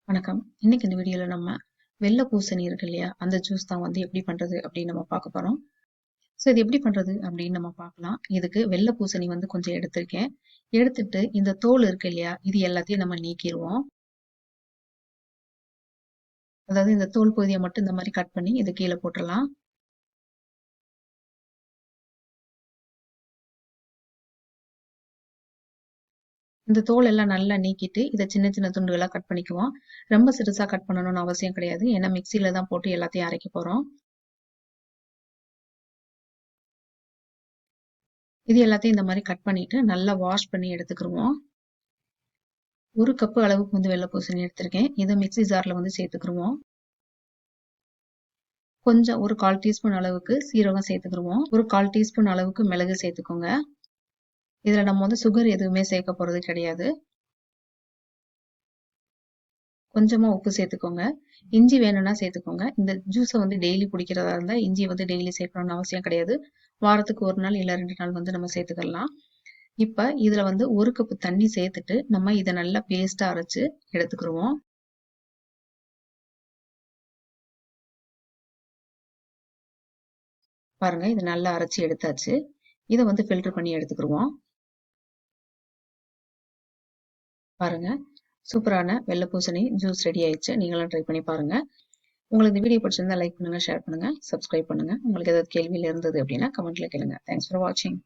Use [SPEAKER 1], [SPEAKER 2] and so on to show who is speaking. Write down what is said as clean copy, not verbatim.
[SPEAKER 1] வணக்கம். இன்னைக்கு இந்த வீடியோல நம்ம வெள்ளை பூசணி இருக்கு இல்லையா? அந்த ஜூஸ் தான் எப்படி பண்றது அப்படின்னு நம்ம பார்க்க போறோம். இது எப்படி பண்றது அப்படின்னு நம்ம பார்க்கலாம். இதுக்கு வெள்ளை பூசணி கொஞ்சம் எடுத்திருக்கேன். எடுத்துட்டு இந்த தோல் இருக்கு இல்லையா? இது எல்லாத்தையும் நம்ம நீக்கிருவோம். அதாவது இந்த தோல் பகுதியை மட்டும் இந்த மாதிரி கட் பண்ணி இதை கீழே போட்டுடலாம். இந்த தோல் எல்லாம் நல்லா நீக்கிட்டு இதை சின்ன சின்ன துண்டுகளா கட் பண்ணிக்குவோம். ரொம்ப சிறுசா கட் பண்ணணும்னு அவசியம் கிடையாது. ஏன்னா மிக்சியில தான் போட்டு எல்லாத்தையும் அரைக்க போறோம். இது எல்லாத்தையும் இந்த மாதிரி கட் பண்ணிட்டு நல்லா வாஷ் பண்ணி எடுத்துக்கிருவோம். 1 கப்பு அளவுக்கு வெள்ளை பூசணி எடுத்திருக்கேன். இதை மிக்சி ஜார்ல சேர்த்துக்கிருவோம். கொஞ்சம் ஒரு 1/4 டீஸ்பூன் அளவுக்கு சீரகம் சேர்த்துக்கிருவோம். ஒரு 1/4 டீஸ்பூன் அளவுக்கு மிளகு சேர்த்துக்கோங்க. இதுல நம்ம சுகர் எதுவுமே சேர்க்க போறது கிடையாது. கொஞ்சமா உப்பு சேர்த்துக்கோங்க. இஞ்சி வேணும்னா சேர்த்துக்கோங்க. இந்த ஜூஸை டெய்லி குடிக்கிறதா இருந்தா இஞ்சி டெய்லி சேர்க்கணும்னு அவசியம் கிடையாது. வாரத்துக்கு 1 நாள் இல்ல 2 நாள் நம்ம சேர்த்துக்கலாம். இப்ப இதுல 1 கப்பு தண்ணி சேர்த்துட்டு நம்ம இதை நல்லா பேஸ்டா அரைச்சு எடுத்துக்கிருவோம். பாருங்க, இது நல்லா அரைச்சு எடுத்தாச்சு. இதை ஃபில்டர் பண்ணி எடுத்துக்கிருவோம். பாருங்க, சூப்பரான வெள்ளை பூசணி ஜூஸ் ரெடி ஆயிடுச்சு. நீங்களும் ட்ரை பண்ணி பாருங்க. உங்களுக்கு இந்த வீடியோ பிடிச்சிருந்தா லைக் பண்ணுங்க, ஷேர் பண்ணுங்க, சப்ஸ்கிரைப் பண்ணுங்க. உங்களுக்கு ஏதாவது கேள்வியில் இருந்தது அப்படின்னா கமெண்ட்ல கேளுங்க. தேங்க்ஸ் ஃபார் வாட்சிங்.